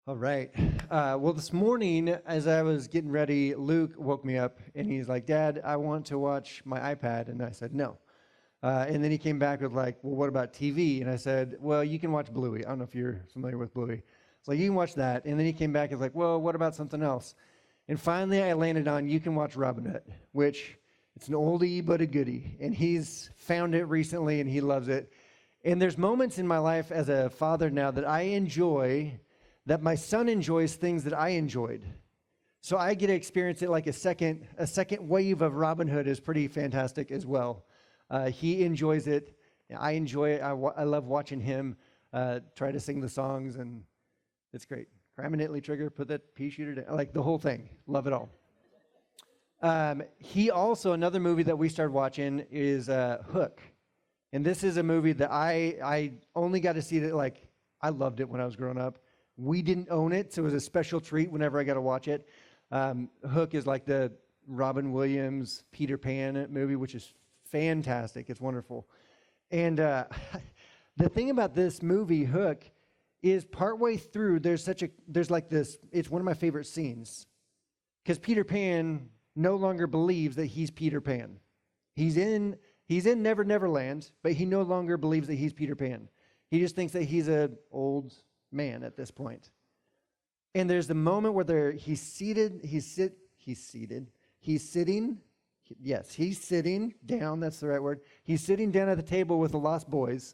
All right. Well, this morning, as I was getting ready, Luke woke me up, and he's like, Dad, I want to watch my iPad. And I said, no. And then he came back with like, well, what about TV? And I said, well, you can watch Bluey. I don't know if you're familiar with Bluey. It's like, you can watch that. And then he came back and was like, well, what about something else? And finally, I landed on, you can watch Robin Hood, which it's an oldie but a goodie. And he's found it recently, and he loves it. And there's moments in my life as a father now that I enjoy that my son enjoys things that I enjoyed. So I get to experience it like a second wave of Robin Hood is pretty fantastic as well. He enjoys it. I enjoy it. I love watching him try to sing the songs, and it's great. Cram and Italy Trigger, put that pea shooter down. Like the whole thing. Love it all. He also, another movie that we started watching is Hook. And this is a movie that I only got to see it, like, I loved it when I was growing up. We didn't own it, so it was a special treat whenever I got to watch it. Hook is like the Robin Williams, Peter Pan movie, which is fantastic. It's wonderful. And the thing about this movie, Hook, is partway through, there's like this, it's one of my favorite scenes. Because Peter Pan no longer believes that he's Peter Pan. He's in Never Never Land, but he no longer believes that he's Peter Pan. He just thinks that he's an old man at this point. And there's the moment where he's sitting down, that's the right word. He's sitting down at the table with the Lost Boys,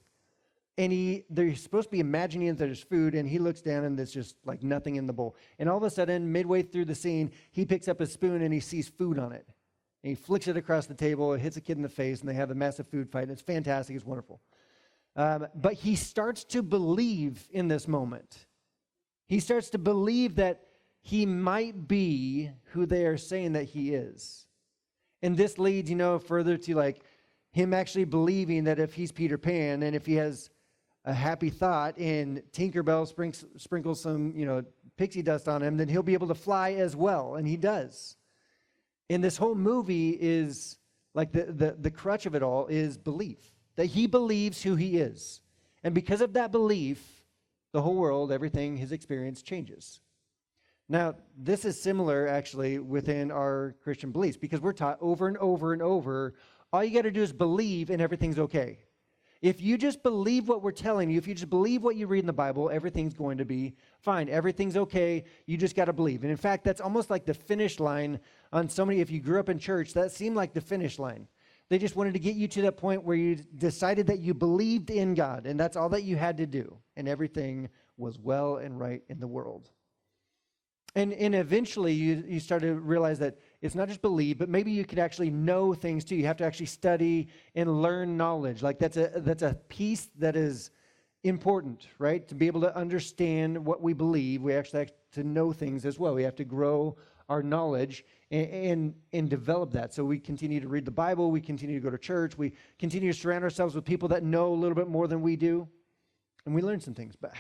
and they're supposed to be imagining that there's food, and he looks down and there's just like nothing in the bowl. And all of a sudden, midway through the scene, he picks up a spoon and he sees food on it. And he flicks it across the table, it hits a kid in the face, and they have a massive food fight. And it's fantastic, it's wonderful. But he starts to believe in this moment. He starts to believe that he might be who they are saying that he is. And this leads, further to like him actually believing that if he's Peter Pan and if he has a happy thought and Tinkerbell sprinkles some, pixie dust on him, then he'll be able to fly as well. And he does. And this whole movie is like the crutch of it all is belief. That he believes who he is. And because of that belief, the whole world, everything, his experience changes. Now, this is similar, actually, within our Christian beliefs, because we're taught over and over and over, all you got to do is believe and everything's okay. If you just believe what we're telling you, if you just believe what you read in the Bible, everything's going to be fine. Everything's okay. You just got to believe. And in fact, that's almost like the finish line on so many, if you grew up in church, that seemed like the finish line. They just wanted to get you to that point where you decided that you believed in God, and that's all that you had to do, and everything was well and right in the world. And eventually you start to realize that it's not just believe, but maybe you could actually know things too. You have to actually study and learn knowledge. Like that's a piece that is important, right? To be able to understand what we believe, we actually have to know things as well. We have to grow our knowledge and develop that. So we continue to read the Bible, we continue to go to church, we continue to surround ourselves with people that know a little bit more than we do, and we learn some things. But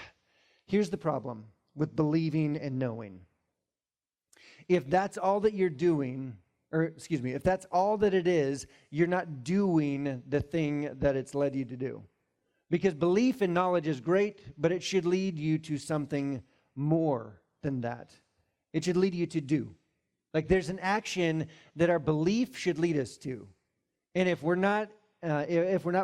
here's the problem with believing and knowing. If that's all that you're doing, if that's all that it is, you're not doing the thing that it's led you to do. Because belief and knowledge is great, but it should lead you to something more than that. It should lead you to do. Like there's an action that our belief should lead us to. And if we're not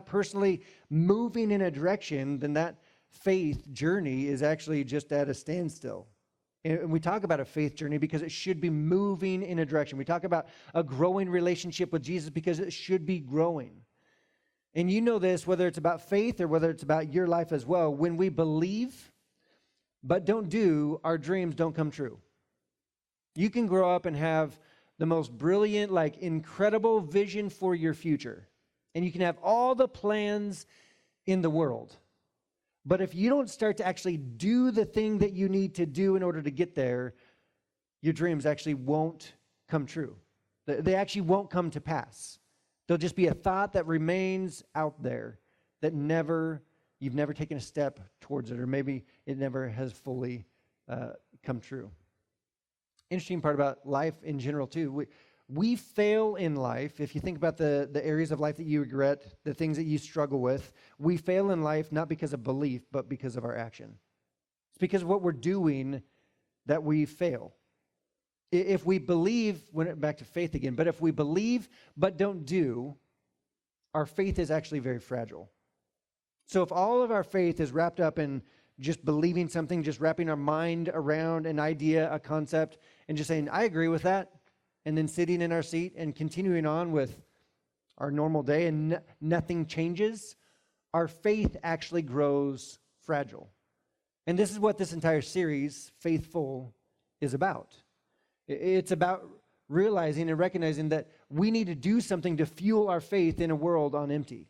personally moving in a direction, then that faith journey is actually just at a standstill. And we talk about a faith journey because it should be moving in a direction. We talk about a growing relationship with Jesus because it should be growing. And you know this, whether it's about faith or whether it's about your life as well. When we believe but don't do, our dreams don't come true. You can grow up and have the most brilliant, like incredible vision for your future. And you can have all the plans in the world. But if you don't start to actually do the thing that you need to do in order to get there, your dreams actually won't come true. They actually won't come to pass. They'll just be a thought that remains out there that you've never taken a step towards it, or maybe it never has fully come true. Interesting part about life in general too. We fail in life. If you think about the areas of life that you regret, the things that you struggle with, we fail in life not because of belief, but because of our action. It's because of what we're doing that we fail. If we believe, back to faith again, but if we believe but don't do, our faith is actually very fragile. So if all of our faith is wrapped up in just believing something, just wrapping our mind around an idea, a concept, and just saying, I agree with that, and then sitting in our seat and continuing on with our normal day and nothing changes, our faith actually grows fragile. And this is what this entire series, Faithful, is about. It's about realizing and recognizing that we need to do something to fuel our faith in a world on empty.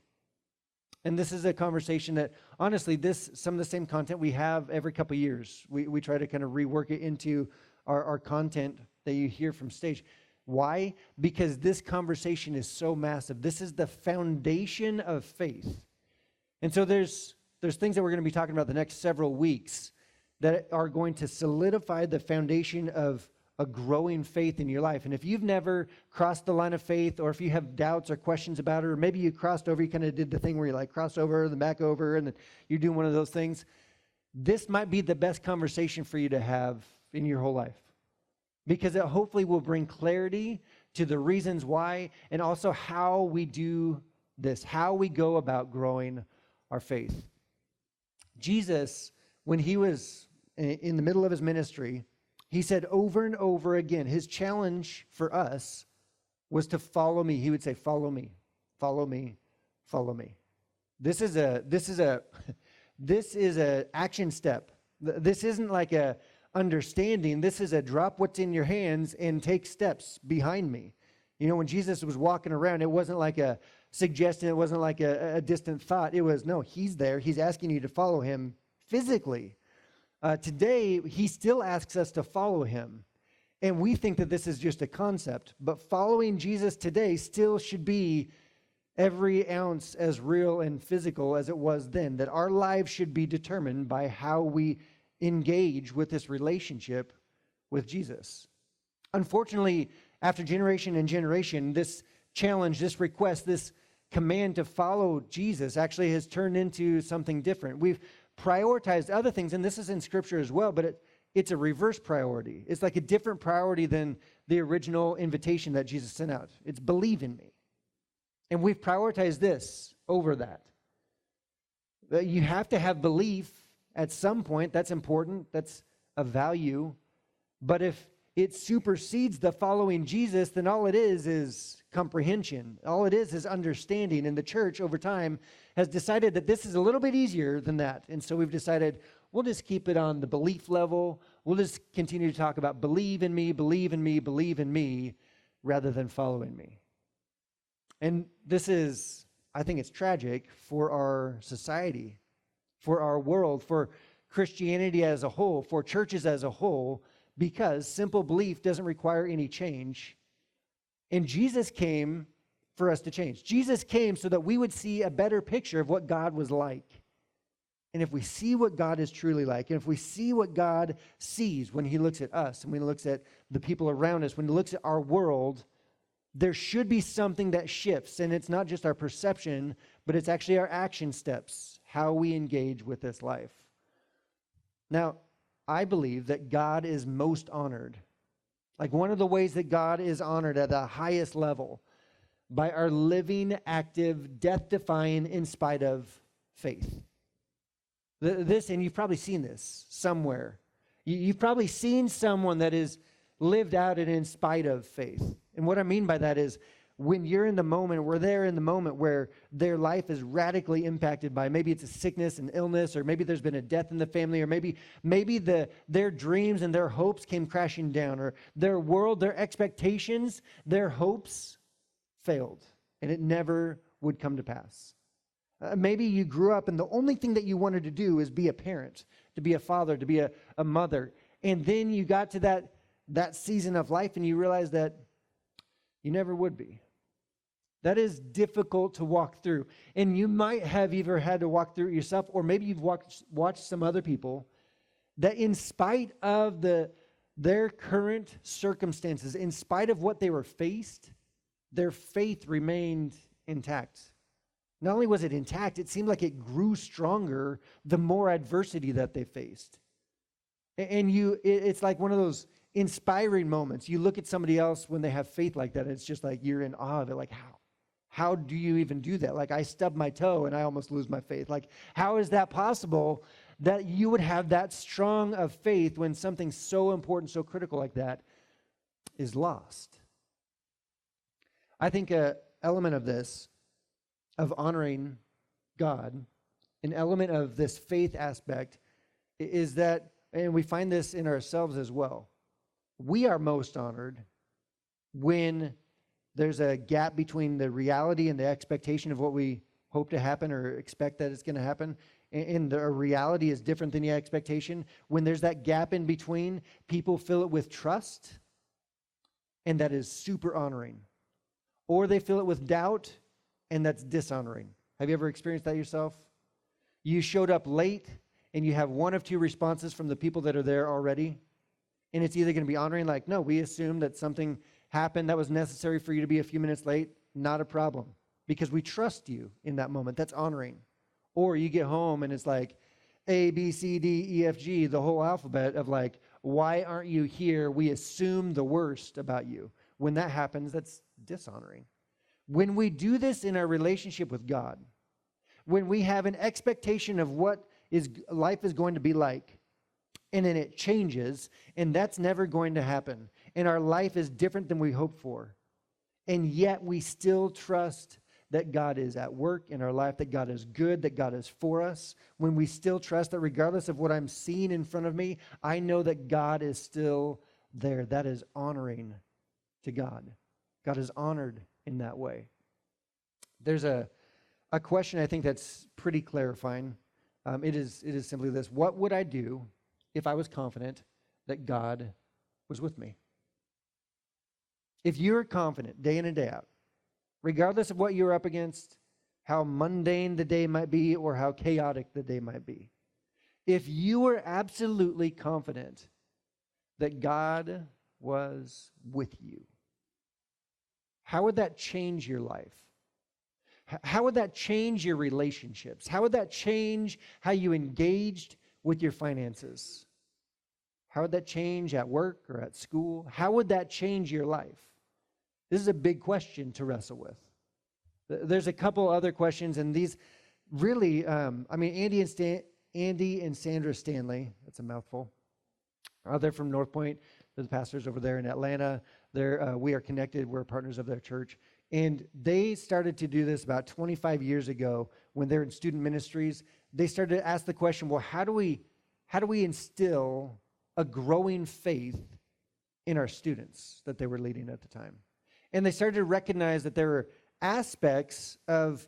And this is a conversation that, honestly, some of the same content we have every couple of years. We try to kind of rework it into our content that you hear from stage. Why? Because this conversation is so massive. This is the foundation of faith. And so there's things that we're going to be talking about the next several weeks that are going to solidify the foundation of a growing faith in your life. And if you've never crossed the line of faith, or if you have doubts or questions about it, or maybe you crossed over, you kind of did the thing where you like cross over, then back over, and then you're doing one of those things, this might be the best conversation for you to have in your whole life. Because it hopefully will bring clarity to the reasons why, and also how we do this, how we go about growing our faith. Jesus, when he was in the middle of his ministry, he said over and over again, his challenge for us was to follow me. He would say, follow me, follow me, follow me. This is a action step. This isn't like a understanding. This is a drop what's in your hands and take steps behind me. You know, when Jesus was walking around, it wasn't like a suggestion. It wasn't like a distant thought. It was, no, he's there. He's asking you to follow him physically. Today, he still asks us to follow him. And we think that this is just a concept. But following Jesus today still should be every ounce as real and physical as it was then. That our lives should be determined by how we engage with this relationship with Jesus. Unfortunately, after generation and generation, this challenge, this request, this command to follow Jesus actually has turned into something different. We've prioritized other things, and this is in Scripture as well, but it's a reverse priority. It's like a different priority than the original invitation that Jesus sent out. It's believe in me. And we've prioritized this over that. That you have to have belief at some point. That's important. That's a value. But if it supersedes the following Jesus, then all it is comprehension. All it is understanding. And the church over time has decided that this is a little bit easier than that. And so we've decided we'll just keep it on the belief level. We'll just continue to talk about believe in me, believe in me, believe in me, rather than following me. And this is, I think it's tragic for our society, for our world, for Christianity as a whole, for churches as a whole, because simple belief doesn't require any change. And Jesus came for us to change. Jesus came so that we would see a better picture of what God was like. And if we see what God is truly like, and if we see what God sees when he looks at us, and when he looks at the people around us, when he looks at our world, there should be something that shifts. And it's not just our perception, but it's actually our action steps, how we engage with this life. Now, I believe that God is most honored. Like one of the ways that God is honored at the highest level by our living, active, death-defying, in spite of faith. This, and you've probably seen this somewhere. You've probably seen someone that is lived out it in spite of faith. And what I mean by that is when you're in the moment, we're there in the moment where their life is radically impacted by maybe it's a sickness, an illness, or maybe there's been a death in the family, or maybe their dreams and their hopes came crashing down, or their world, their expectations, their hopes failed, and it never would come to pass. Maybe you grew up and the only thing that you wanted to do is be a parent, to be a father, to be a mother, and then you got to that season of life and you realized that you never would be. That is difficult to walk through. And you might have either had to walk through it yourself, or maybe you've watched some other people that in spite of their current circumstances, in spite of what they were faced, their faith remained intact. Not only was it intact, it seemed like it grew stronger the more adversity that they faced. And it's like one of those inspiring moments. You look at somebody else when they have faith like that, and it's just like you're in awe of it. Like, how do you even do that? Like, I stubbed my toe and I almost lose my faith. Like, how is that possible that you would have that strong of faith when something so important, so critical like that is lost? I think an element of this, of honoring God, an element of this faith aspect is that, and we find this in ourselves as well, we are most honored when there's a gap between the reality and the expectation of what we hope to happen or expect that it's going to happen, and the reality is different than the expectation. When there's that gap in between, people fill it with trust, and that is super honoring. Or they fill it with doubt, and that's dishonoring. Have you ever experienced that yourself? You showed up late, and you have one of two responses from the people that are there already, and it's either going to be honoring, like, no, we assume that something happened that was necessary for you to be a few minutes late, not a problem, because we trust you in that moment. That's honoring. Or you get home, and it's like A, B, C, D, E, F, G, the whole alphabet of like, why aren't you here? We assume the worst about you. When that happens, that's dishonoring. When we do this in our relationship with God, when we have an expectation of what life is going to be like, and then it changes, and that's never going to happen, and our life is different than we hoped for, and yet we still trust that God is at work in our life, that God is good, that God is for us, when we still trust that regardless of what I'm seeing in front of me, I know that God is still there. That is honoring to God. God is honored in that way. There's a question I think that's pretty clarifying. It is simply this: what would I do if I was confident that God was with me? If you're confident day in and day out, regardless of what you're up against, how mundane the day might be or how chaotic the day might be, if you were absolutely confident that God was with you, how would that change your life? How would that change your relationships? How would that change how you engaged with your finances? How would that change at work or at school? How would that change your life? This is a big question to wrestle with. There's a couple other questions, and these really, Andy and Sandra Stanley, that's a mouthful. They're from North Point. They're the pastors over there in Atlanta. We are connected. We're partners of their church. And they started to do this about 25 years ago when they're in student ministries. They started to ask the question, well, how do we instill a growing faith in our students that they were leading at the time? And they started to recognize that there were aspects of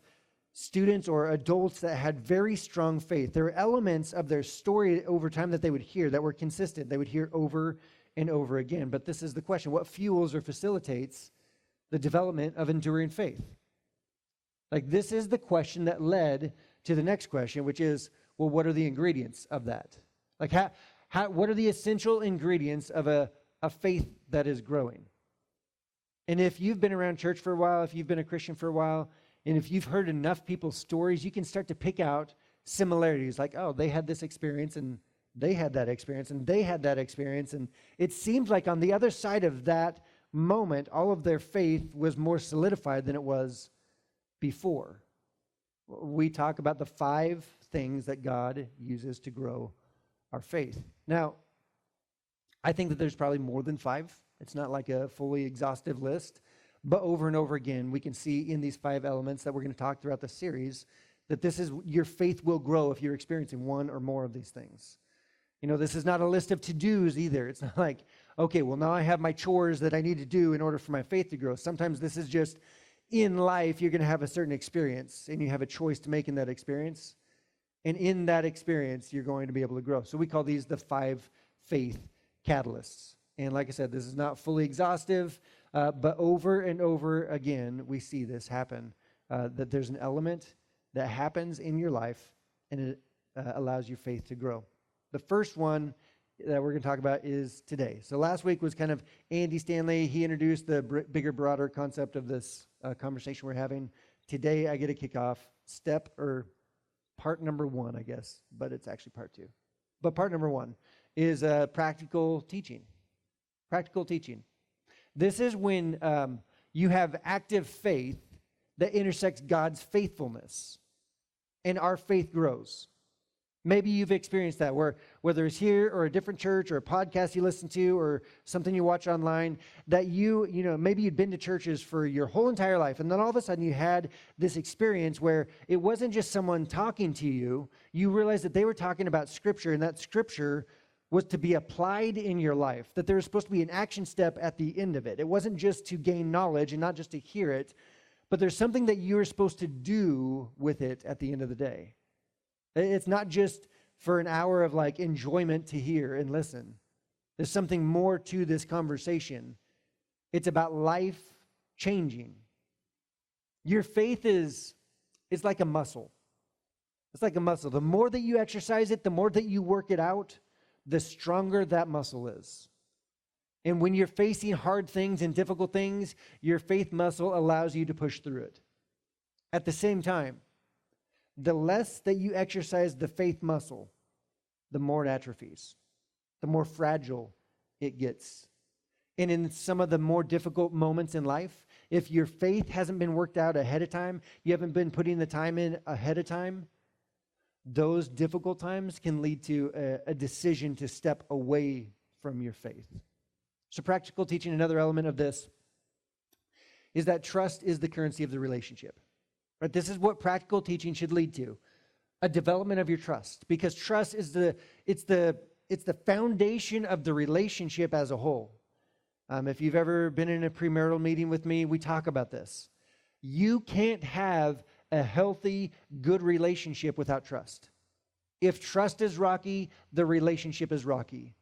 students or adults that had very strong faith. There were elements of their story over time that they would hear that were consistent. They would hear over and over again. But this is the question: what fuels or facilitates the development of enduring faith? Like, this is the question that led to the next question, which is, well, what are the ingredients of that? Like, what are the essential ingredients of a faith that is growing? And if you've been around church for a while, if you've been a Christian for a while, and if you've heard enough people's stories, you can start to pick out similarities. Like, oh, they had this experience, and they had that experience, and they had that experience. And it seems like on the other side of that moment, all of their faith was more solidified than it was before. We talk about the 5 things that God uses to grow our faith. Now, I think that there's probably more than 5. It's not like a fully exhaustive list, but over and over again, we can see in these 5 elements that we're going to talk throughout the series that this is, your faith will grow if you're experiencing one or more of these things. You know, this is not a list of to-dos either. It's not like, okay, well, now I have my chores that I need to do in order for my faith to grow. Sometimes this is just, in life, you're going to have a certain experience, and you have a choice to make in that experience. And in that experience, you're going to be able to grow. So we call these the 5 faith catalysts. And like I said, this is not fully exhaustive, but over and over again, we see this happen, that there's an element that happens in your life, and it allows your faith to grow. The first one that we're going to talk about is today. So last week was kind of Andy Stanley. He introduced the bigger, broader concept of this conversation we're having. Today, I get to kick off part number 1, I guess, but it's actually part 2. But part number 1 is practical teaching. Practical teaching. This is when you have active faith that intersects God's faithfulness, and our faith grows. Maybe you've experienced that, where whether it's here or a different church or a podcast you listen to or something you watch online, that maybe you'd been to churches for your whole entire life, and then all of a sudden you had this experience where it wasn't just someone talking to you. You realized that they were talking about Scripture, and that Scripture was to be applied in your life, that there was supposed to be an action step at the end of it. It wasn't just to gain knowledge and not just to hear it, but there's something that you were supposed to do with it at the end of the day. It's not just for an hour of like enjoyment to hear and listen. There's something more to this conversation. It's about life changing. Your faith it's like a muscle. It's like a muscle. The more that you exercise it, the more that you work it out, the stronger that muscle is. And when you're facing hard things and difficult things, your faith muscle allows you to push through it. At the same time, the less that you exercise the faith muscle, the more it atrophies, the more fragile it gets. And in some of the more difficult moments in life, if your faith hasn't been worked out ahead of time, you haven't been putting the time in ahead of time, those difficult times can lead to a decision to step away from your faith. So practical teaching, another element of this, is that trust is the currency of the relationship. Right? This is what practical teaching should lead to, a development of your trust, because trust is the foundation of the relationship as a whole. If you've ever been in a premarital meeting with me, we talk about this. You can't have a healthy, good relationship without trust. If trust is rocky, the relationship is rocky.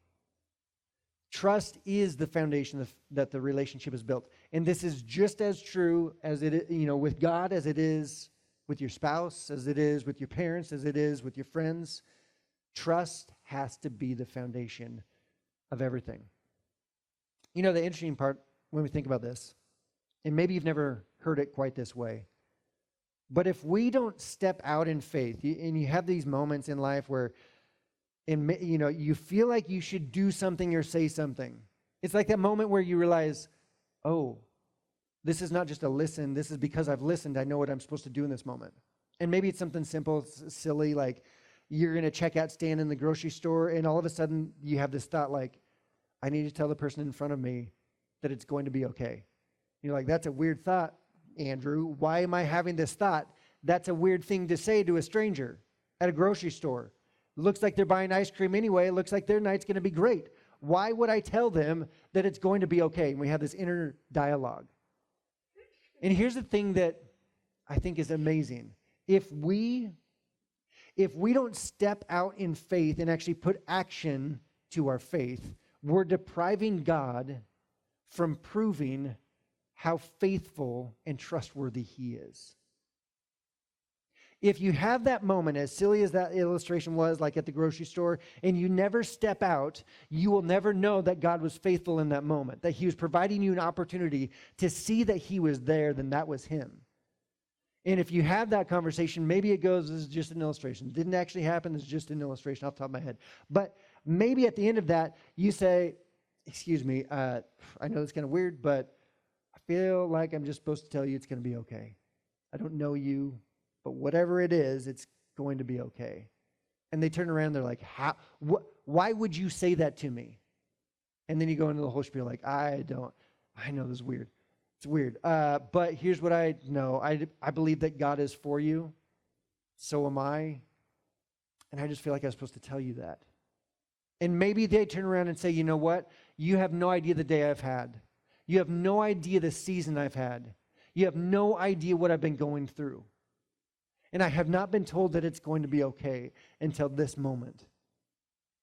Trust is the foundation that the relationship is built. And this is just as true as it is, with God as it is with your spouse, as it is with your parents, as it is with your friends. Trust has to be the foundation of everything. The interesting part when we think about this, and maybe you've never heard it quite this way, but if we don't step out in faith, and you have these moments in life where you feel like you should do something or say something. It's like that moment where you realize, oh, this is not just a listen. This is because I've listened. I know what I'm supposed to do in this moment. And maybe it's something simple, silly, like you're in a checkout stand in the grocery store, and all of a sudden you have this thought like, I need to tell the person in front of me that it's going to be okay. You're like, that's a weird thought, Andrew. Why am I having this thought? That's a weird thing to say to a stranger at a grocery store. Looks like they're buying ice cream anyway. Looks like their night's going to be great. Why would I tell them that it's going to be okay? And we have this inner dialogue. And here's the thing that I think is amazing. If we don't step out in faith and actually put action to our faith, we're depriving God from proving how faithful and trustworthy He is. If you have that moment, as silly as that illustration was, like at the grocery store, and you never step out, you will never know that God was faithful in that moment, that He was providing you an opportunity to see that He was there, then that was Him. And if you have that conversation, maybe it goes, this is just an illustration. It didn't actually happen, it's just an illustration off the top of my head. But maybe at the end of that, you say, excuse me, I know it's kind of weird, but I feel like I'm just supposed to tell you it's going to be okay. I don't know you. But whatever it is, it's going to be okay. And they turn around, they're like, why would you say that to me? And then you go into the whole spiel like, I know this is weird. It's weird. But here's what I know. I believe that God is for you. So am I. And I just feel like I was supposed to tell you that. And maybe they turn around and say, you know what? You have no idea the day I've had. You have no idea the season I've had. You have no idea what I've been going through. And I have not been told that it's going to be okay until this moment.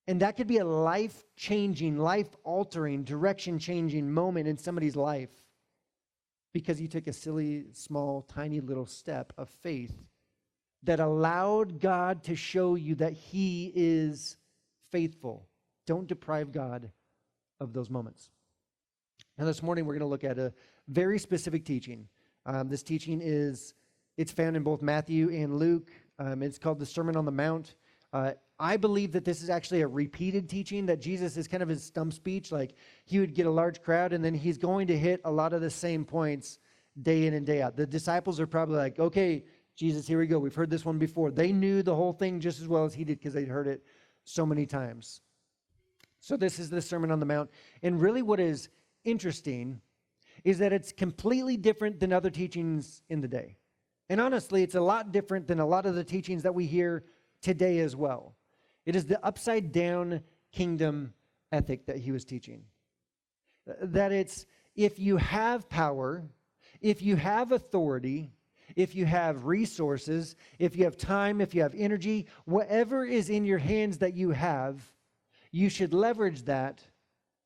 And that could be a life-changing, life-altering, direction-changing moment in somebody's life because you took a silly, small, tiny little step of faith that allowed God to show you that He is faithful. Don't deprive God of those moments. Now this morning we're going to look at a very specific teaching. This teaching it's found in both Matthew and Luke. It's called the Sermon on the Mount. I believe that this is actually a repeated teaching, that Jesus is kind of his stump speech. Like, he would get a large crowd, and then he's going to hit a lot of the same points day in and day out. The disciples are probably like, okay, Jesus, here we go. We've heard this one before. They knew the whole thing just as well as he did because they'd heard it so many times. So this is the Sermon on the Mount. And really what is interesting is that it's completely different than other teachings in the day. And honestly, it's a lot different than a lot of the teachings that we hear today as well. It is the upside down kingdom ethic that he was teaching. That it's, if you have power, if you have authority, if you have resources, if you have time, if you have energy, whatever is in your hands that you have, you should leverage that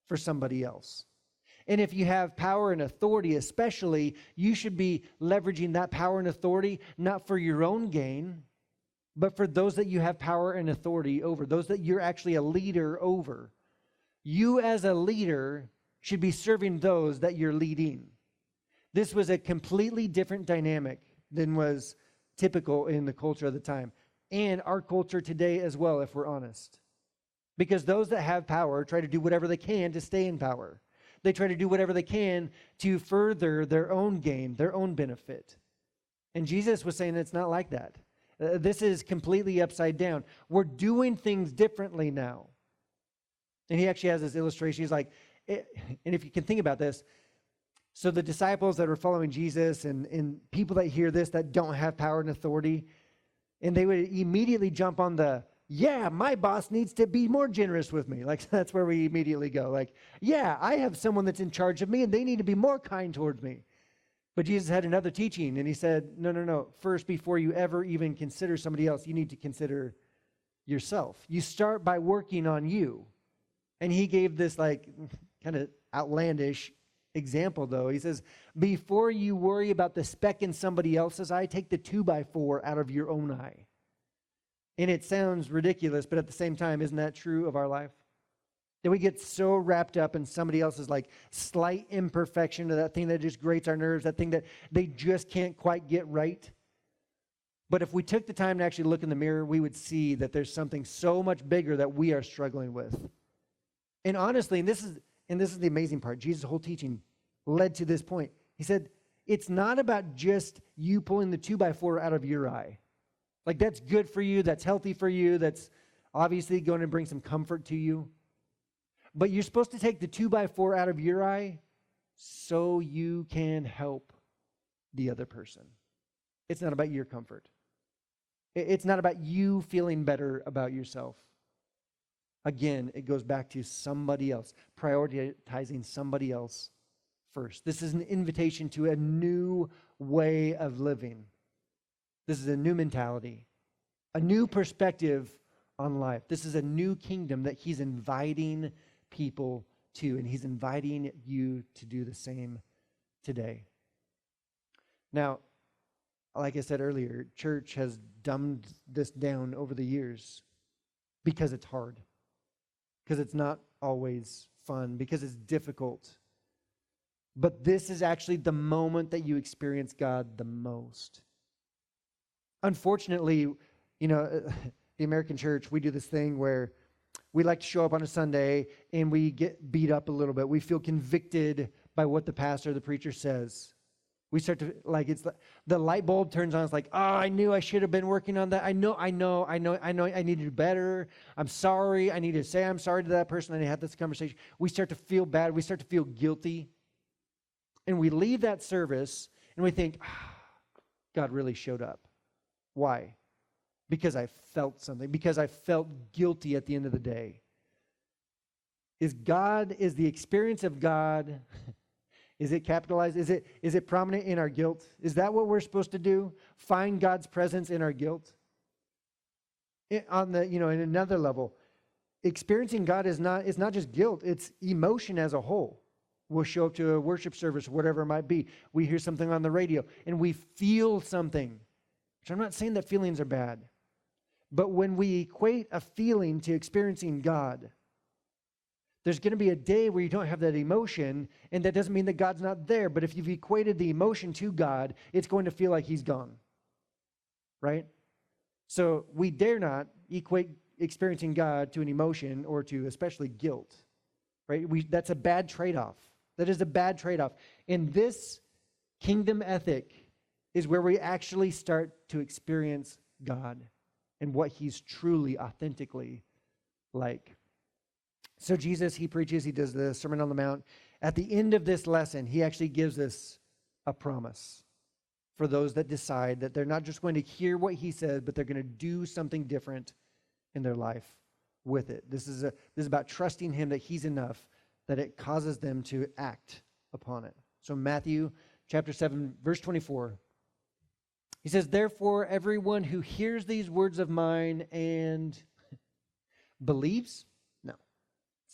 for somebody else. And if you have power and authority especially, you should be leveraging that power and authority not for your own gain, but for those that you have power and authority over, those that you're actually a leader over. You as a leader should be serving those that you're leading. This was a completely different dynamic than was typical in the culture of the time, and our culture today as well, if we're honest. Because those that have power try to do whatever they can to stay in power. They try to do whatever they can to further their own gain, their own benefit. And Jesus was saying it's not like that. This is completely upside down. We're doing things differently now. And he actually has this illustration. He's like, and if you can think about this, so the disciples that are following Jesus and people that hear this that don't have power and authority, and they would immediately jump on the, yeah, my boss needs to be more generous with me. Like, that's where we immediately go. Like, yeah, I have someone that's in charge of me and they need to be more kind towards me. But Jesus had another teaching and he said, no. First, before you ever even consider somebody else, you need to consider yourself. You start by working on you. And he gave this like kind of outlandish example though. He says, before you worry about the speck in somebody else's eye, take the 2x4 out of your own eye. And it sounds ridiculous, but at the same time, isn't that true of our life? That we get so wrapped up in somebody else's like slight imperfection, or that thing that just grates our nerves, that thing that they just can't quite get right. But if we took the time to actually look in the mirror, we would see that there's something so much bigger that we are struggling with. And honestly, and this is the amazing part, Jesus' whole teaching led to this point. He said, it's not about just you pulling the 2x4 out of your eye. Like, that's good for you, that's healthy for you, that's obviously going to bring some comfort to you. But you're supposed to take the 2x4 out of your eye so you can help the other person. It's not about your comfort. It's not about you feeling better about yourself. Again, it goes back to somebody else, prioritizing somebody else first. This is an invitation to a new way of living. This is a new mentality, a new perspective on life. This is a new kingdom that he's inviting people to, and he's inviting you to do the same today. Now, like I said earlier, church has dumbed this down over the years because it's hard, because it's not always fun, because it's difficult. But this is actually the moment that you experience God the most. Unfortunately, the American church, we do this thing where we like to show up on a Sunday and we get beat up a little bit. We feel convicted by what the pastor or the preacher says. We start to, the light bulb turns on. It's like, oh, I knew I should have been working on that. I know I need to do better. I'm sorry. I need to say I'm sorry to that person. I need to have this conversation. We start to feel bad. We start to feel guilty. And we leave that service and we think, God really showed up. Why? Because I felt something. Because I felt guilty at the end of the day. Is the experience of God, is it capitalized? Is it prominent in our guilt? Is that what we're supposed to do? Find God's presence in our guilt? In another level, experiencing God is not just guilt, it's emotion as a whole. We'll show up to a worship service, whatever it might be. We hear something on the radio, and we feel something. Which I'm not saying that feelings are bad. But when we equate a feeling to experiencing God, there's going to be a day where you don't have that emotion, and that doesn't mean that God's not there. But if you've equated the emotion to God, it's going to feel like he's gone. Right? So we dare not, equate experiencing God to an emotion or to especially guilt, right? That's a bad trade-off. That is a bad trade-off. And this kingdom ethic is where we actually start to experience God and what he's truly, authentically like. So Jesus, he preaches, he does the Sermon on the Mount. At the end of this lesson, he actually gives us a promise for those that decide that they're not just going to hear what he says, but they're going to do something different in their life with it. This is about trusting him that he's enough, that it causes them to act upon it. So Matthew chapter 7, verse 24, he says, therefore, everyone who hears these words of mine and believes, no,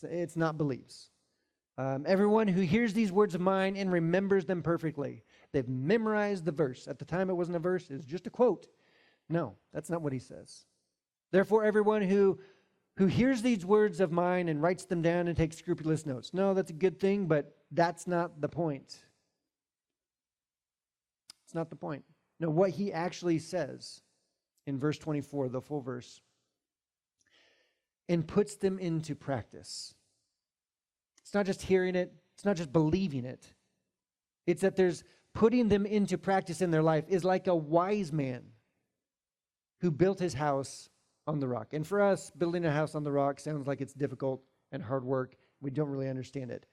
it's not believes. Everyone who hears these words of mine and remembers them perfectly. They've memorized the verse. At the time, it wasn't a verse. It was just a quote. No, that's not what he says. Therefore, everyone who hears these words of mine and writes them down and takes scrupulous notes. No, that's a good thing, but that's not the point. It's not the point. No, what he actually says in verse 24, the full verse, and puts them into practice. It's not just hearing it. It's not just believing it. It's that there's putting them into practice in their life is like a wise man who built his house on the rock. And for us, building a house on the rock sounds like it's difficult and hard work. We don't really understand it.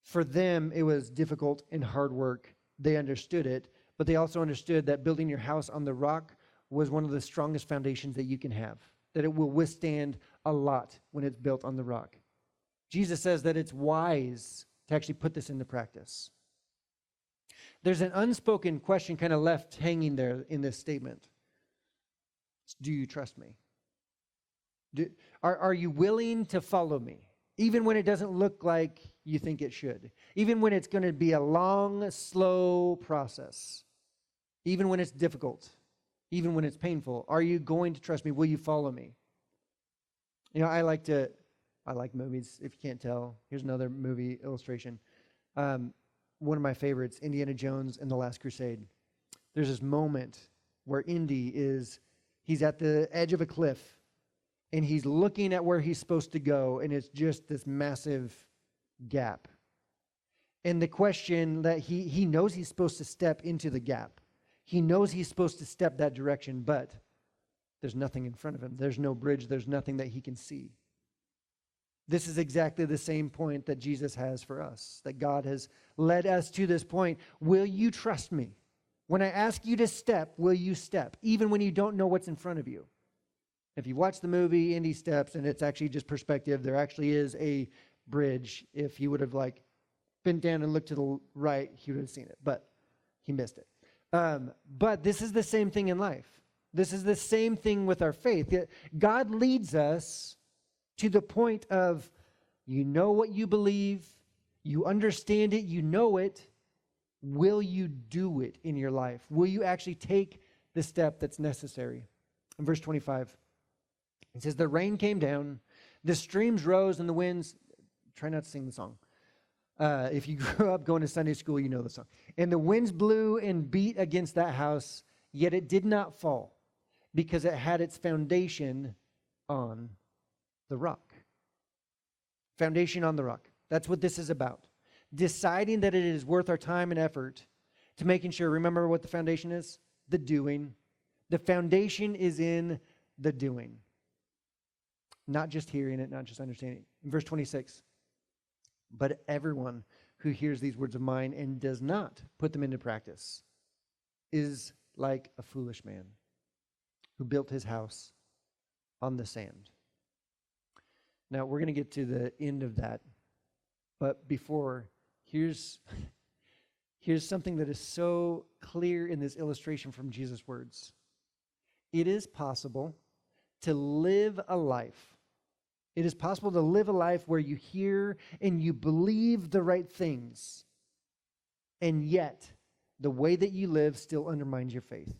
For them, it was difficult and hard work. They understood it, but they also understood that building your house on the rock was one of the strongest foundations that you can have, that it will withstand a lot when it's built on the rock. Jesus says that it's wise to actually put this into practice. There's an unspoken question kind of left hanging there in this statement. Do you trust me? Are you willing to follow me? Even when it doesn't look like you think it should. Even when it's going to be a long, slow process. Even when it's difficult. Even when it's painful. Are you going to trust me? Will you follow me? You know, I like movies, if you can't tell. Here's another movie illustration. One of my favorites, Indiana Jones and the Last Crusade. There's this moment where Indy he's at the edge of a cliff, and he's looking at where he's supposed to go, and it's just this massive gap. And the question that he knows he's supposed to step into the gap. He knows he's supposed to step that direction, but there's nothing in front of him. There's no bridge. There's nothing that he can see. This is exactly the same point that Jesus has for us, that God has led us to this point. Will you trust me? When I ask you to step, will you step, even when you don't know what's in front of you? If you watch the movie Indy Steps, and it's actually just perspective, there actually is a bridge. If he would have bent down and looked to the right, he would have seen it, but he missed it. But this is the same thing in life. This is the same thing with our faith. God leads us to the point of, you know what you believe, you understand it, you know it. Will you do it in your life? Will you actually take the step that's necessary? In verse 25, it says, the rain came down, the streams rose, and the winds. Try not to sing the song. If you grew up going to Sunday school, you know the song. And the winds blew and beat against that house, yet it did not fall, because it had its foundation on the rock. Foundation on the rock. That's what this is about. Deciding that it is worth our time and effort to making sure, remember what the foundation is? The doing. The foundation is in the doing. Not just hearing it, not just understanding it. In verse 26, but everyone who hears these words of mine and does not put them into practice is like a foolish man who built his house on the sand. Now, we're going to get to the end of that. But before, here's something that is so clear in this illustration from Jesus' words. It is possible to live a life. It is possible to live a life where you hear and you believe the right things, and yet the way that you live still undermines your faith.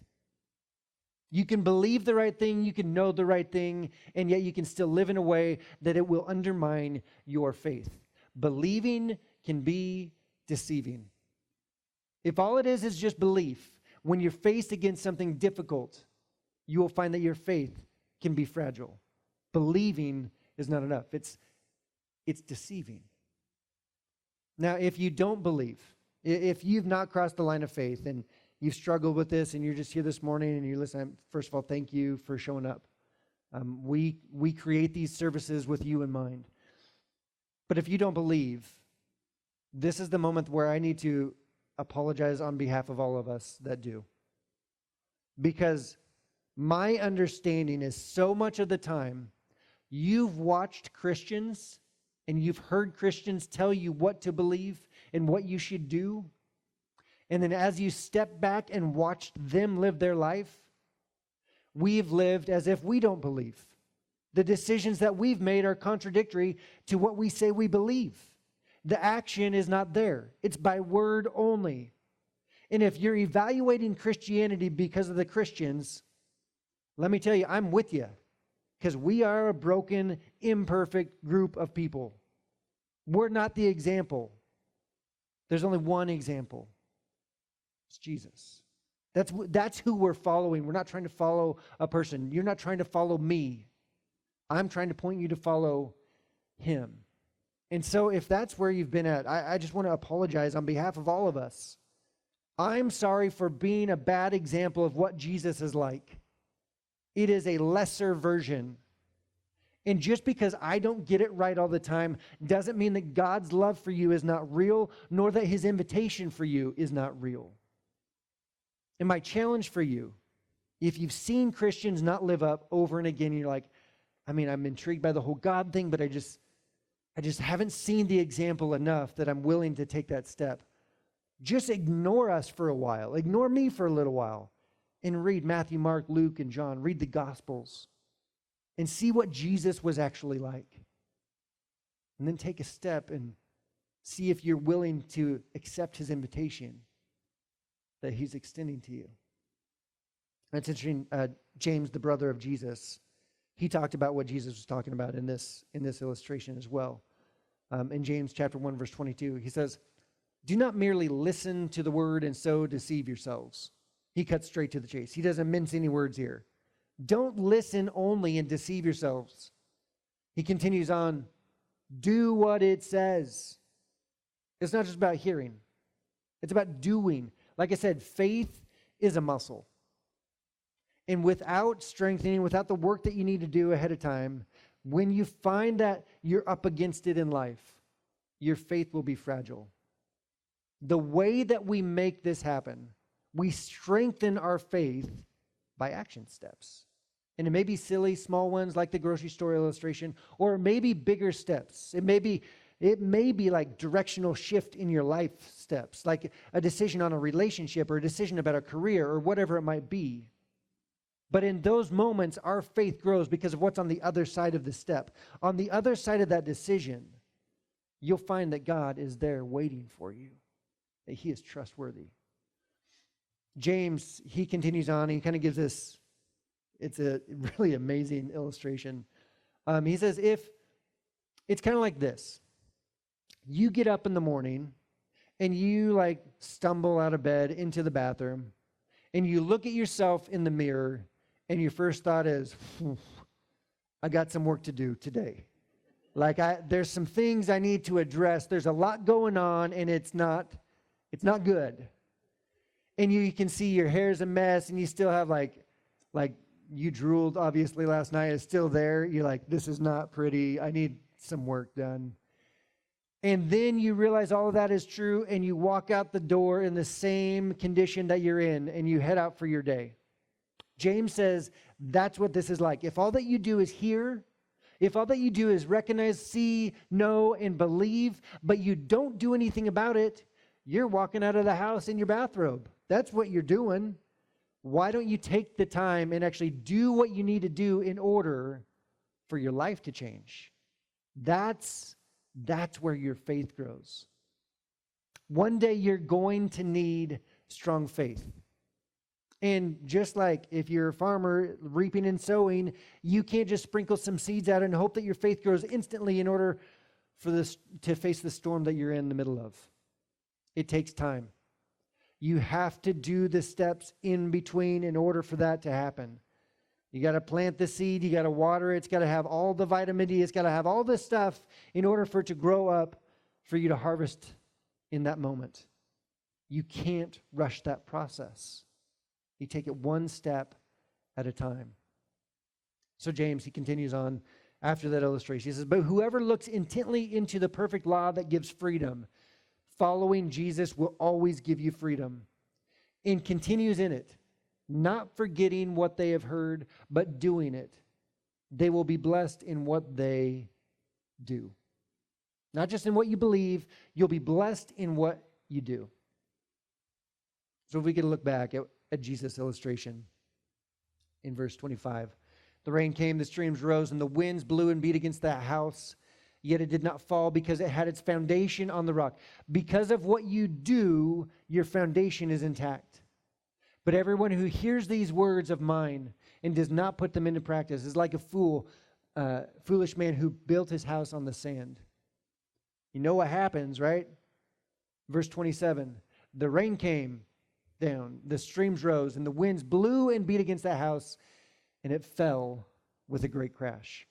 You can believe the right thing, you can know the right thing, and yet you can still live in a way that it will undermine your faith. Believing can be deceiving. If all it is just belief, when you're faced against something difficult, you will find that your faith can be fragile. Believing is not enough. It's deceiving. Now, if you don't believe, if you've not crossed the line of faith and you've struggled with this and you're just here this morning and you listen, first of all, thank you for showing up. We create these services with you in mind. But if you don't believe, this is the moment where I need to apologize on behalf of all of us that do. Because my understanding is so much of the time, you've watched Christians and you've heard Christians tell you what to believe and what you should do. And then as you step back and watched them live their life, we've lived as if we don't believe. The decisions that we've made are contradictory to what we say we believe. The action is not there. It's by word only. And if you're evaluating Christianity because of the Christians, let me tell you, I'm with you. Because we are a broken, imperfect group of people. We're not the example. There's only one example. It's Jesus. That's who we're following. We're not trying to follow a person. You're not trying to follow me. I'm trying to point you to follow him. And so if that's where you've been at, I just want to apologize on behalf of all of us. I'm sorry for being a bad example of what Jesus is like. It is a lesser version. And just because I don't get it right all the time doesn't mean that God's love for you is not real, nor that his invitation for you is not real. And my challenge for you, if you've seen Christians not live up over and again, you're like, I'm intrigued by the whole God thing, but I just haven't seen the example enough that I'm willing to take that step. Just ignore us for a while. Ignore me for a little while. And read Matthew, Mark, Luke, and John. Read the Gospels. And see what Jesus was actually like. And then take a step and see if you're willing to accept his invitation that he's extending to you. That's interesting. James, the brother of Jesus, he talked about what Jesus was talking about in this illustration as well. In James chapter 1, verse 22, he says, "Do not merely listen to the word and so deceive yourselves." He cuts straight to the chase. He doesn't mince any words here. Don't listen only and deceive yourselves. He continues on, do what it says. It's not just about hearing. It's about doing. Like I said, faith is a muscle. And without strengthening, without the work that you need to do ahead of time, when you find that you're up against it in life, your faith will be fragile. The way that we make this happen, we strengthen our faith by action steps. And it may be silly, small ones like the grocery store illustration, or it may be bigger steps. It may be like directional shift in your life steps, like a decision on a relationship or a decision about a career or whatever it might be. But in those moments, our faith grows because of what's on the other side of the step. On the other side of that decision, you'll find that God is there waiting for you, that he is trustworthy. James, he continues on. He kind of gives this, it's a really amazing illustration. He says, if it's kind of like this. You get up in the morning and you like stumble out of bed into the bathroom and you look at yourself in the mirror and your first thought is, I got some work to do today. Like there's some things I need to address. There's a lot going on and it's not good. And you can see your hair's a mess and you still have like you drooled obviously last night. It's still there. You're like, this is not pretty. I need some work done. And then you realize all of that is true and you walk out the door in the same condition that you're in and you head out for your day. James says that's what this is like. If all that you do is hear, if all that you do is recognize, see, know, and believe, but you don't do anything about it, you're walking out of the house in your bathrobe. That's what you're doing. Why don't you take the time and actually do what you need to do in order for your life to change? That's where your faith grows. One day you're going to need strong faith. And just like if you're a farmer reaping and sowing, you can't just sprinkle some seeds out and hope that your faith grows instantly in order for this to face the storm that you're in the middle of. It takes time. You have to do the steps in between in order for that to happen. You got to plant the seed. You got to water it. It's got to have all the vitamin D. It's got to have all this stuff in order for it to grow up, for you to harvest in that moment. You can't rush that process. You take it one step at a time. So James, he continues on after that illustration. He says, but whoever looks intently into the perfect law that gives freedom, following Jesus will always give you freedom, and continues in it, not forgetting what they have heard, but doing it. They will be blessed in what they do. Not just in what you believe, you'll be blessed in what you do. So if we could look back at Jesus' illustration in verse 25. The rain came, the streams rose, and the winds blew and beat against that house. Yet it did not fall because it had its foundation on the rock. Because of what you do, your foundation is intact. But everyone who hears these words of mine and does not put them into practice is like a foolish man who built his house on the sand. You know what happens, right? Verse 27, the rain came down, the streams rose, and the winds blew and beat against that house, and it fell with a great crash.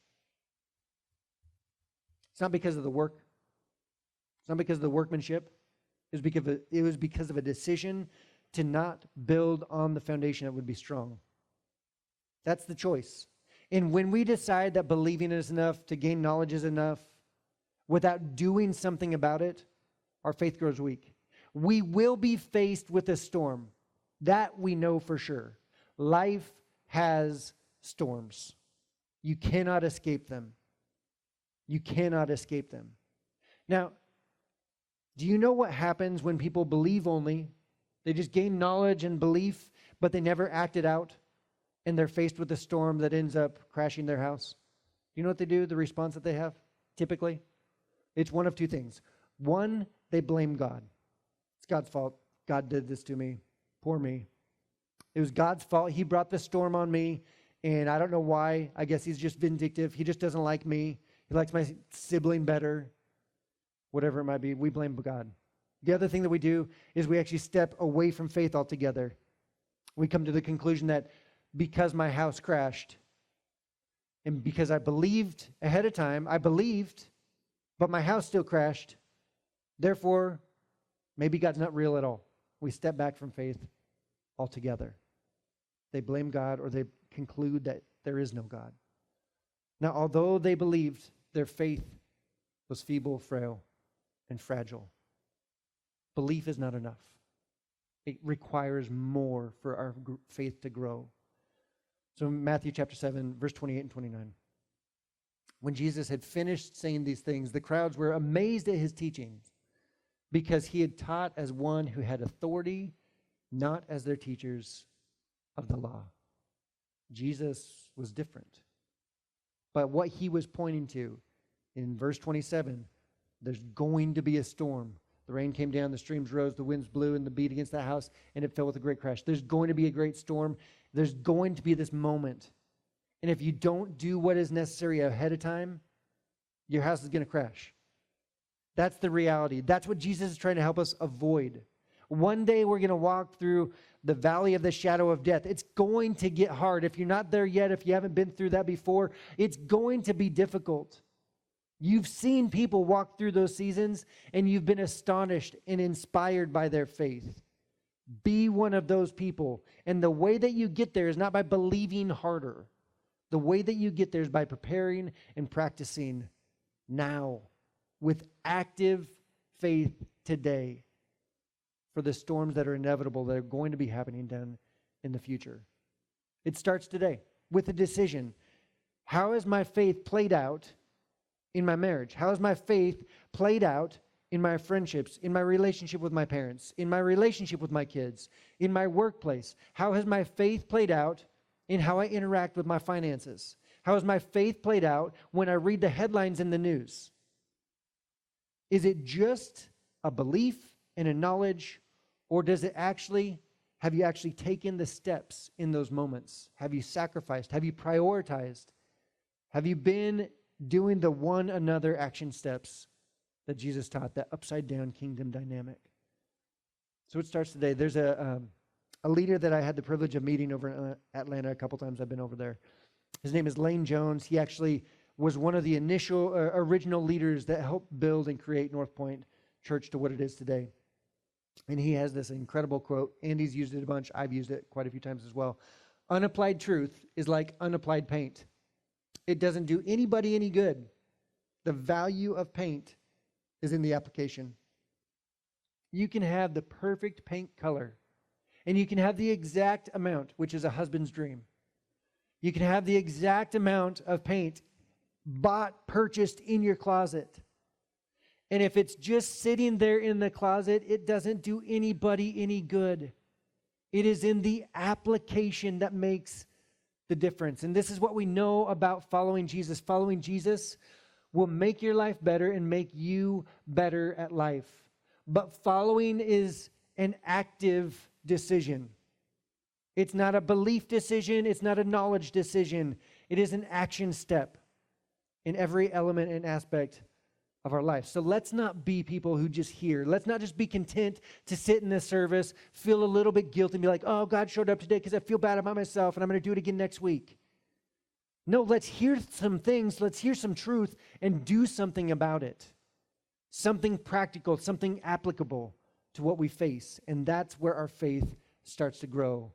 It's not because of the work. It's not because of the workmanship. It was because of a decision to not build on the foundation that would be strong. That's the choice. And when we decide that believing is enough, to gain knowledge is enough, without doing something about it, our faith grows weak. We will be faced with a storm. That we know for sure. Life has storms. You cannot escape them. You cannot escape them. Now, do you know what happens when people believe only? They just gain knowledge and belief, but they never act it out, and they're faced with a storm that ends up crashing their house. You know what they do? The response that they have, typically? It's one of two things. One, they blame God. It's God's fault. God did this to me. Poor me. It was God's fault. He brought the storm on me, and I don't know why. I guess he's just vindictive. He just doesn't like me. He likes my sibling better. Whatever it might be, we blame God. The other thing that we do is we actually step away from faith altogether. We come to the conclusion that because my house crashed, and because I believed ahead of time, but my house still crashed, therefore, maybe God's not real at all. We step back from faith altogether. They blame God, or they conclude that there is no God. Now, although they believed, their faith was feeble, frail, and fragile. Belief is not enough. It requires more for our faith to grow. So Matthew chapter 7, verse 28 and 29. When Jesus had finished saying these things, the crowds were amazed at his teachings, because he had taught as one who had authority, not as their teachers of the law. Jesus was different. But what he was pointing to in verse 27, there's going to be a storm. The rain came down, the streams rose, the winds blew, and the beat against that house, and it fell with a great crash. There's going to be a great storm. There's going to be this moment. And if you don't do what is necessary ahead of time, your house is going to crash. That's the reality. That's what Jesus is trying to help us avoid. One day we're going to walk through the valley of the shadow of death. It's going to get hard. If you're not there yet, if you haven't been through that before, it's going to be difficult. You've seen people walk through those seasons, and you've been astonished and inspired by their faith. Be one of those people. And the way that you get there is not by believing harder. The way that you get there is by preparing and practicing now with active faith today for the storms that are inevitable, that are going to be happening down in the future. It starts today with a decision. How has my faith played out in my marriage? How has my faith played out in my friendships, in my relationship with my parents, in my relationship with my kids, in my workplace? How has my faith played out in how I interact with my finances? How has my faith played out when I read the headlines in the news? Is it just a belief and a knowledge, or have you actually taken the steps in those moments? Have you sacrificed? Have you prioritized? Have you been doing the one another action steps that Jesus taught, that upside down kingdom dynamic? So it starts today. There's a a leader that I had the privilege of meeting over in Atlanta a couple times. I've been over there. His name is Lane Jones. He actually was one of the original leaders that helped build and create North Point Church to what it is today. And he has this incredible quote. Andy's used it a bunch. I've used it quite a few times as well. Unapplied truth is like unapplied paint. It doesn't do anybody any good. The value of paint is in the application. You can have the perfect paint color, and you can have the exact amount, which is a husband's dream. You can have the exact amount of paint purchased in your closet. And if it's just sitting there in the closet, it doesn't do anybody any good. It is in the application that makes the difference. And this is what we know about following Jesus. Following Jesus will make your life better and make you better at life. But following is an active decision. It's not a belief decision. It's not a knowledge decision. It is an action step in every element and aspect of our life. So let's not be people who just hear. Let's not just be content to sit in this service, feel a little bit guilty, and be like, oh, God showed up today because I feel bad about myself and I'm going to do it again next week. No, let's hear some things. Let's hear some truth and do something about it. Something practical, something applicable to what we face. And that's where our faith starts to grow,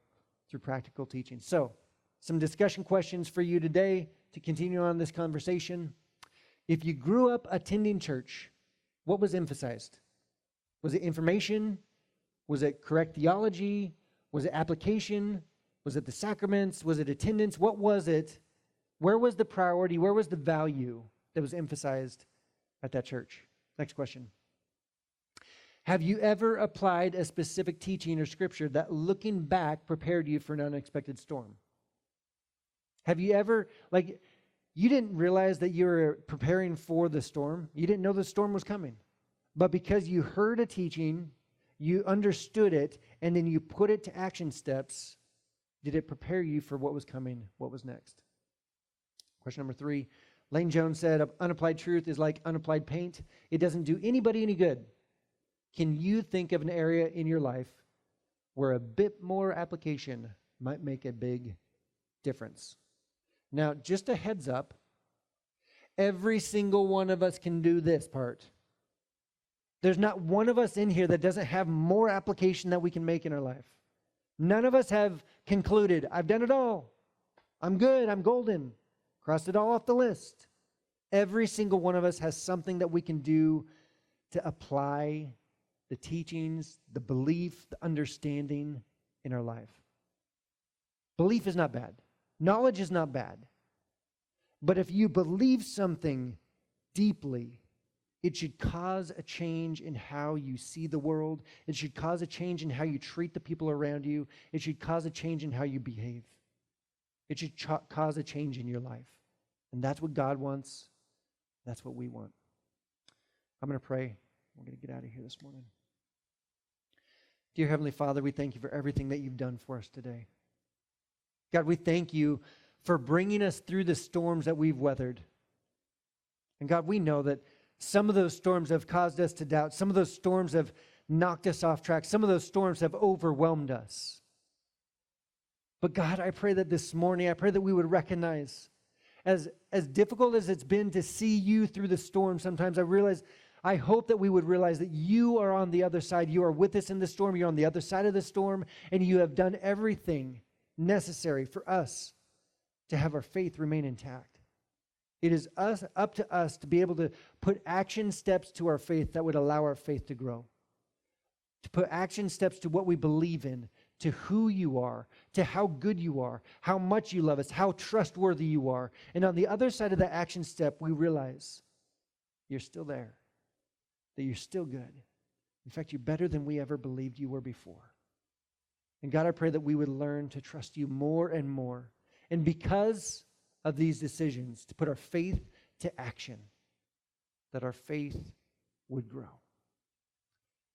through practical teaching. So, some discussion questions for you today to continue on this conversation. If you grew up attending church, what was emphasized? Was it information? Was it correct theology? Was it application? Was it the sacraments? Was it attendance? What was it? Where was the priority? Where was the value that was emphasized at that church? Next question. Have you ever applied a specific teaching or scripture that, looking back, prepared you for an unexpected storm? Have you ever, you didn't realize that you were preparing for the storm. You didn't know the storm was coming. But because you heard a teaching, you understood it, and then you put it to action steps, did it prepare you for what was coming, what was next? Question number 3. Lane Jones said, unapplied truth is like unapplied paint. It doesn't do anybody any good. Can you think of an area in your life where a bit more application might make a big difference? Now, just a heads up, every single one of us can do this part. There's not one of us in here that doesn't have more application that we can make in our life. None of us have concluded, I've done it all. I'm good, I'm golden. Crossed it all off the list. Every single one of us has something that we can do to apply the teachings, the belief, the understanding in our life. Belief is not bad. Knowledge is not bad. But if you believe something deeply, it should cause a change in how you see the world. It should cause a change in how you treat the people around you. It should cause a change in how you behave. It should cause a change in your life. And that's what God wants. That's what we want. I'm going to pray. We're going to get out of here this morning. Dear Heavenly Father, we thank you for everything that you've done for us today. God, we thank you for bringing us through the storms that we've weathered. And God, we know that some of those storms have caused us to doubt. Some of those storms have knocked us off track. Some of those storms have overwhelmed us. But God, I pray that this morning, I pray that we would recognize, as difficult as it's been to see you through the storm, sometimes I hope that we would realize that you are on the other side. You are with us in the storm. You're on the other side of the storm, and you have done everything necessary for us to have our faith remain intact. It is up to us to be able to put action steps to our faith that would allow our faith to grow. To put action steps to what we believe in, to who you are, to how good you are, how much you love us, how trustworthy you are. And on the other side of that action step, we realize you're still there, that you're still good. In fact, you're better than we ever believed you were before. And God, I pray that we would learn to trust you more and more. And because of these decisions, to put our faith to action, that our faith would grow.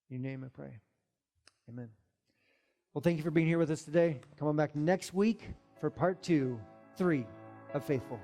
In your name I pray. Amen. Well, thank you for being here with us today. Come on back next week for part 2, 3 of Faithful.